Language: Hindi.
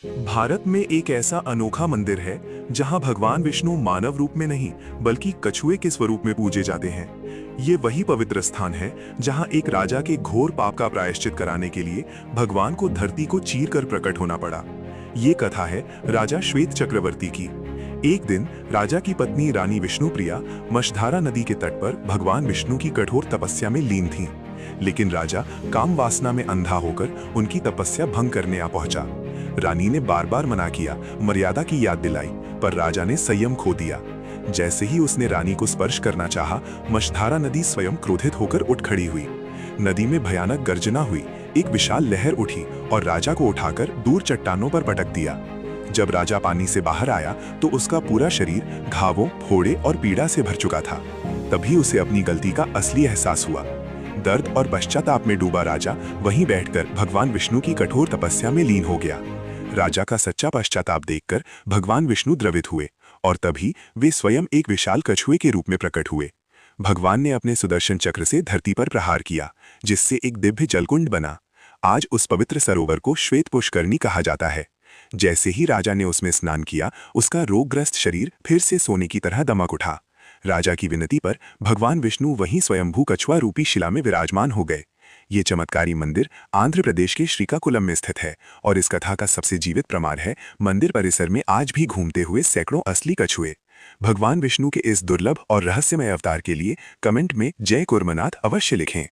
भारत में एक ऐसा अनोखा मंदिर है जहां भगवान विष्णु मानव रूप में नहीं बल्कि कछुए के स्वरूप में पूजे जाते हैं। ये वही पवित्र स्थान है जहां एक राजा के घोर पाप का प्रायश्चित कराने के लिए भगवान को धरती को चीर कर प्रकट होना पड़ा। ये कथा है राजा श्वेत चक्रवर्ती की। एक दिन राजा की पत्नी रानी विष्णुप्रिया मशधारा नदी के तट पर भगवान विष्णु की कठोर तपस्या में लीन थीं। लेकिन राजा काम वासना में अंधा होकर उनकी तपस्या भंग करने आ पहुंचा। रानी ने बार बार मना किया, मर्यादा की याद दिलाई, पर राजा ने संयम खो दिया। जैसे ही उसने रानी को स्पर्श करना चाहा, मशधारा नदी स्वयं क्रोधित होकर उठ खड़ी हुई। नदी में भयानक गर्जना हुई, एक विशाल लहर उठी और राजा को उठाकर दूर चट्टानों पर पटक दिया। जब राजा पानी से बाहर आया तो उसका पूरा शरीर घावों, फोड़े और पीड़ा से भर चुका था। तभी उसे अपनी गलती का असली एहसास हुआ। दर्द और पश्चाताप में डूबा राजा वहीं बैठकर भगवान विष्णु की कठोर तपस्या में लीन हो गया। राजा का सच्चा पश्चाताप देखकर भगवान विष्णु द्रवित हुए और तभी वे स्वयं एक विशाल कछुए के रूप में प्रकट हुए। भगवान ने अपने सुदर्शन चक्र से धरती पर प्रहार किया, जिससे एक दिव्य जलकुंड बना। आज उस पवित्र सरोवर को श्वेत पुष्करणी कहा जाता है। जैसे ही राजा ने उसमें स्नान किया, उसका रोगग्रस्त शरीर फिर से सोने की तरह दमक उठा। राजा की विनती पर भगवान विष्णु वहीं स्वयंभू कछुआ रूपी शिला में विराजमान हो गए। ये चमत्कारी मंदिर आंध्र प्रदेश के श्रीकाकुलम में स्थित है और इस कथा का सबसे जीवित प्रमाण है मंदिर परिसर में आज भी घूमते हुए सैकड़ों असली कछुए। भगवान विष्णु के इस दुर्लभ और रहस्यमय अवतार के लिए कमेंट में जय कुर्मनाथ अवश्य लिखें।